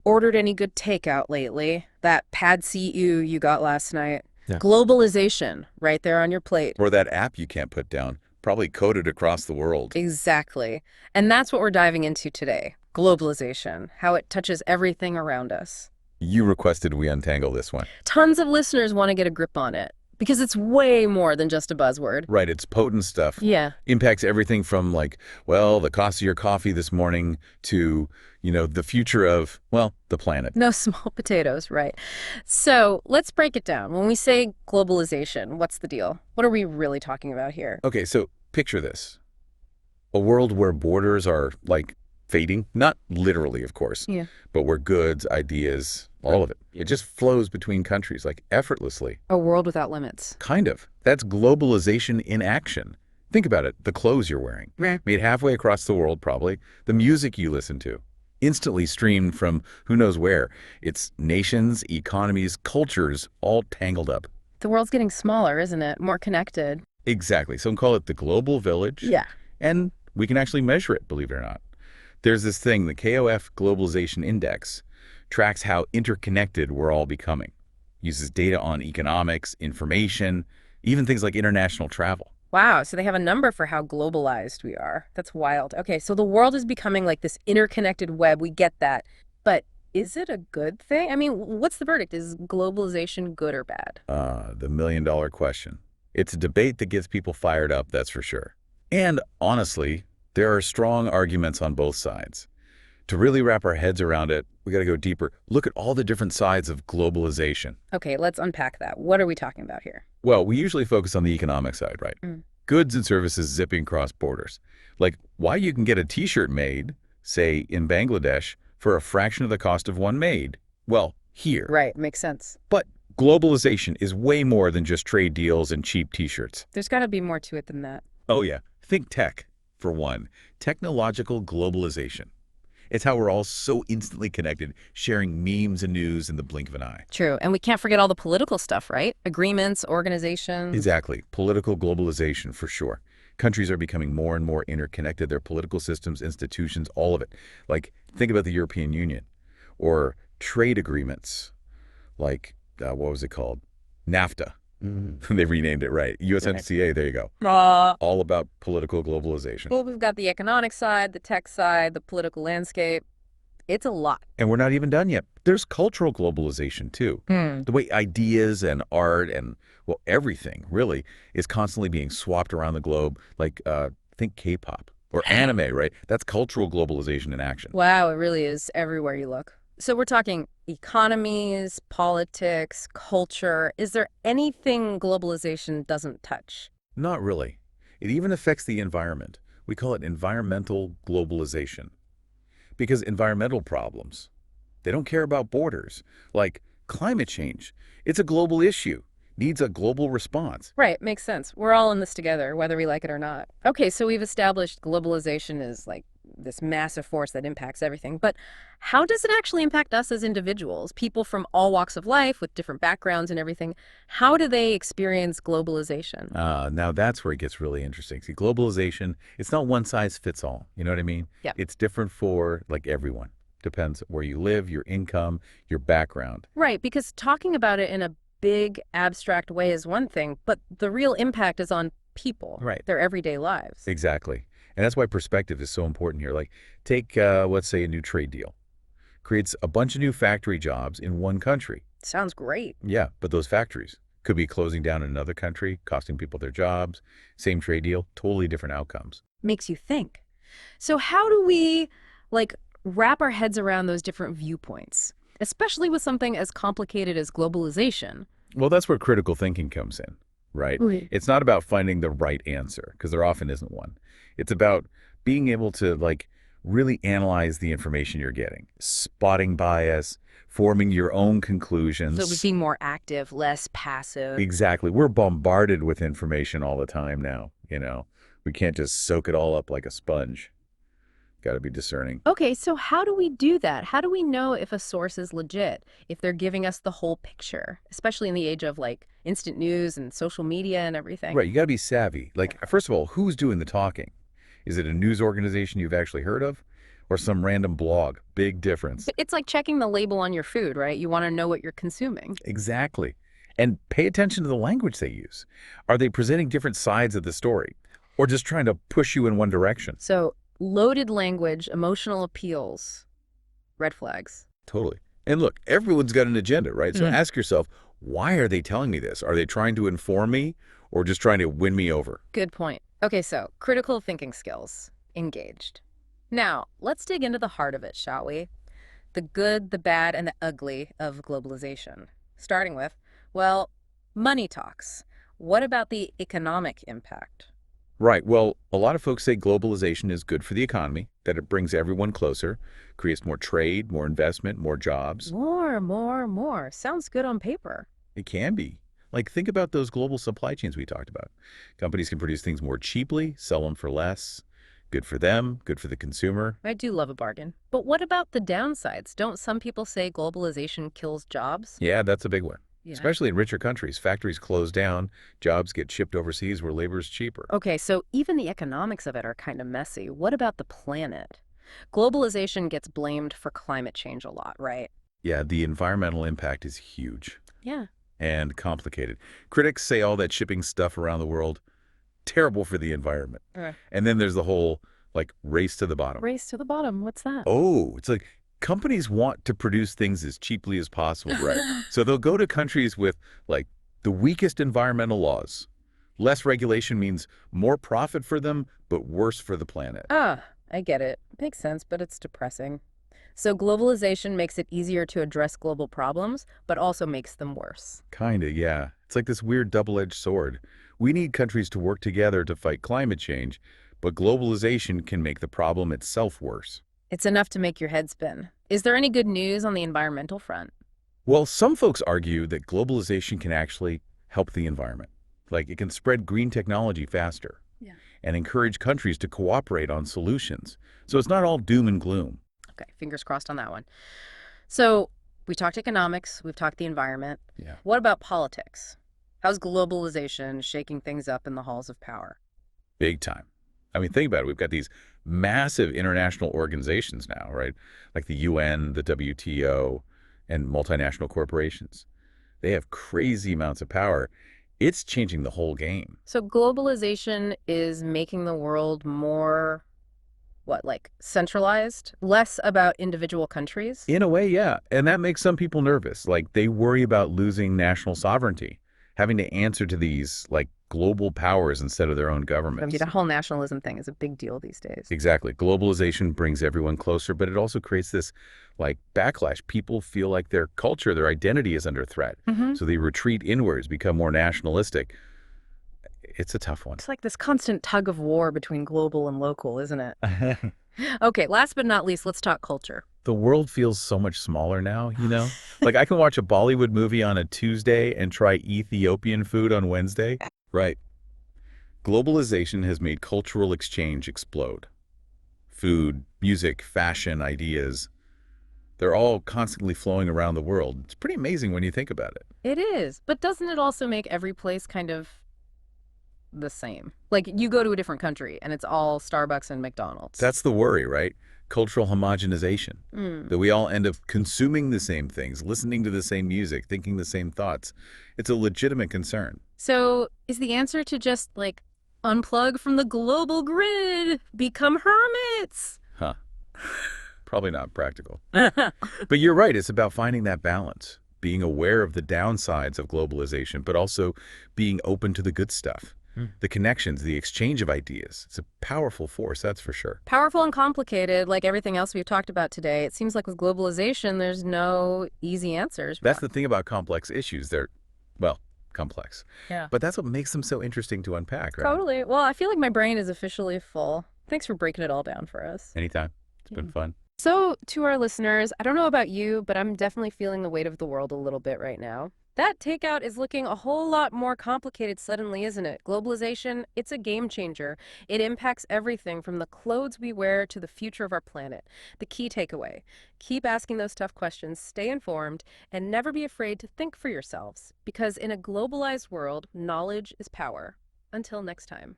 Ordered any good takeout lately? That pad see ew you got last night. Yeah. Globalization, right there on your plate. Or that app you can't put down, probably coded across the world. Exactly. And that's what we're diving into today. Globalization, how it touches everything around us. You requested we untangle this one. Tons of listeners want to get a grip on it because it's way more than just a buzzword. Right, it's potent stuff. Yeah. Impacts everything from like, well, the cost of your coffee this morning to, the future of, well, the planet. No small potatoes, right. So let's break it down. When we say globalization, what's the deal? What are we really talking about here? Okay, so picture this. A world where borders are like fading, not literally, of course, Yeah. but where goods, ideas, all of it just flows between countries like effortlessly. A world without limits. Kind of. That's globalization in action. Think about it. The clothes you're wearing, Right. made halfway across the world probably, the music you listen to, instantly streamed from who knows where. It's nations, economies, cultures, all tangled up. The world's getting smaller, isn't it? More connected. Exactly. Some call it the global village. Yeah. And we can actually measure it, believe it or not. There's this thing, the KOF Globalization Index, tracks how interconnected we're all becoming. Uses data on economics, information, even things like international travel. Wow, so they have a number for how globalized we are. That's wild. Okay, so the world is becoming like this interconnected web. We get that. But is it a good thing? I mean, what's the verdict? Is globalization good or bad? The million-dollar question. It's a debate that gets people fired up, that's for sure. And honestly, there are strong arguments on both sides. To really wrap our heads around it, we got to go deeper. Look at all the different sides of globalization. Okay, let's unpack that. What are we talking about here? Well, we usually focus on the economic side, right? Mm. Goods and services zipping across borders. Like why you can get a t-shirt made, say, in Bangladesh, for a fraction of the cost of one made. Well, here. Right, makes sense. But globalization is way more than just trade deals and cheap t-shirts. There's got to be more to it than that. Oh yeah, think tech, for one. Technological globalization. It's how we're all so instantly connected, sharing memes and news in the blink of an eye. True, and we can't forget all the political stuff, right? Agreements, organizations. Exactly. Political globalization, for sure. Countries are becoming more and more interconnected, their political systems, institutions, all of it. Like, think about the European Union. Or trade agreements, like, what was it called? NAFTA. They renamed it, right. USMCA, there you go. All about political globalization. Well, we've got the economic side, the tech side, the political landscape. It's a lot. And we're not even done yet. There's cultural globalization, too. The way ideas and art and, well, everything, really, is constantly being swapped around the globe. Like, think K-pop or anime, right? That's cultural globalization in action. Wow, it really is everywhere you look. So we're talking economies, politics, culture. Is there anything globalization doesn't touch? Not really. It even affects the environment. We call it environmental globalization. Because environmental problems, they don't care about borders. Like climate change, it's a global issue, needs a global response. Right, makes sense. We're all in this together, whether we like it or not. Okay, so we've established globalization is like this massive force that impacts everything. But how does it actually impact us as individuals, people from all walks of life with different backgrounds and everything? How do they experience globalization? Now that's where it gets really interesting. See, globalization, it's not one size fits all. You know what I mean? Yeah. It's different for like everyone. Depends where you live, your income, your background. Right, because talking about it in a big abstract way is one thing, but the real impact is on people, Right. their everyday lives. Exactly. And that's why perspective is so important here. Like take, let's say, a new trade deal. Creates a bunch of new factory jobs in one country. Sounds great. Yeah, but those factories could be closing down in another country, costing people their jobs. Same trade deal, totally different outcomes. Makes you think. So how do we, like, wrap our heads around those different viewpoints, especially with something as complicated as globalization? Well, that's where critical thinking comes in, right? Right. It's not about finding the right answer, because there often isn't one. It's about being able to, like, really analyze the information you're getting, spotting bias, forming your own conclusions. So it would be more active, less passive. Exactly. We're bombarded with information all the time now, you know. We can't just soak it all up like a sponge. Got to be discerning. Okay, so how do we do that? How do we know if a source is legit, if they're giving us the whole picture, especially in the age of like instant news and social media and everything? Right, you got to be savvy. Like, first of all, who's doing the talking? Is it a news organization you've actually heard of? or some random blog. Big difference. But it's like checking the label on your food, right? You want to know what you're consuming. Exactly. And pay attention to the language they use. Are they presenting different sides of the story or just trying to push you in one direction? So, loaded language, emotional appeals, red flags. Totally. And look, everyone's got an agenda, right? So Mm. ask yourself, why are they telling me this? Are they trying to inform me or just trying to win me over? Good point. Okay, so critical thinking skills, engaged. Now, let's dig into the heart of it, shall we? The good, the bad, and the ugly of globalization. Starting with, well, money talks. What about the economic impact? Right. Well, a lot of folks say globalization is good for the economy, that it brings everyone closer, creates more trade, more investment, more jobs. More, more, more. Sounds good on paper. It can be. Like, think about those global supply chains we talked about. Companies can produce things more cheaply, sell them for less. Good for them, good for the consumer. I do love a bargain. But what about the downsides? Don't some people say globalization kills jobs? Yeah, that's a big one. Yeah. Especially in richer countries, factories close down, jobs get shipped overseas where labor is cheaper. Okay, so even the economics of it are kind of messy. What about the planet? Globalization gets blamed for climate change a lot, right? Yeah, the environmental impact is huge Yeah. and complicated. Critics say all that shipping stuff around the world, terrible for the environment. And then there's the whole, like, race to the bottom. Race to the bottom. What's that? Oh, it's like companies want to produce things as cheaply as possible, right? So they'll go to countries with, like, the weakest environmental laws. Less regulation means more profit for them, but worse for the planet. Ah, I get it. Makes sense, but it's depressing. So globalization makes it easier to address global problems, but also makes them worse. Kinda, yeah. It's like this weird double-edged sword. We need countries to work together to fight climate change, but globalization can make the problem itself worse. It's enough to make your head spin. Is there any good news on the environmental front? Well, some folks argue that globalization can actually help the environment. Like, it can spread green technology faster Yeah. and encourage countries to cooperate on solutions. So it's not all doom and gloom. Okay, fingers crossed on that one. So we talked economics, we've talked the environment. Yeah. What about politics? How's globalization shaking things up in the halls of power? Big time. I mean, think about it. We've got these massive international organizations now, right? Like the UN, the WTO, and multinational corporations. They have crazy amounts of power. It's changing the whole game. So globalization is making the world more, what, like centralized? Less about individual countries? In a way, yeah. And that makes some people nervous. Like, they worry about losing national sovereignty, having to answer to these, like, global powers instead of their own I governments. mean, the whole nationalism thing is a big deal these days. Exactly. Globalization brings everyone closer, but it also creates this, like, backlash. People feel like their culture, their identity is under threat. Hmm. So they retreat inwards, become more nationalistic. It's a tough one. It's like this constant tug of war between global and local, isn't it? Okay, last but not least, let's talk culture. The world feels so much smaller now, you know? Like, I can watch a Bollywood movie on a Tuesday and try Ethiopian food on Wednesday. Right. Globalization has made cultural exchange explode. Food, music, fashion, ideas, they're all constantly flowing around the world. It's pretty amazing when you think about it. It is, but doesn't it also make every place kind of the same? Like you go to a different country and it's all Starbucks and McDonald's. That's the worry, right? Cultural homogenization. Mm. That we all end up consuming the same things, listening to the same music, thinking the same thoughts. It's a legitimate concern. So is the answer to just like unplug from the global grid, become hermits? Huh. Probably not practical. But you're right. It's about finding that balance, being aware of the downsides of globalization, but also being open to the good stuff, the connections, the exchange of ideas. It's a powerful force, that's for sure. Powerful and complicated, like everything else we've talked about today. It seems like with globalization, there's no easy answers. That's the thing about complex issues. They're, well, complex. Yeah. But that's what makes them so interesting to unpack, right? Totally. Well, I feel like my brain is officially full. Thanks for breaking it all down for us. Anytime. It's been fun. So, to our listeners, I don't know about you, but I'm definitely feeling the weight of the world a little bit right now. That takeout is looking a whole lot more complicated suddenly, isn't it? Globalization, it's a game changer. It impacts everything from the clothes we wear to the future of our planet. The key takeaway: keep asking those tough questions, stay informed, and never be afraid to think for yourselves. Because in a globalized world, knowledge is power. Until next time.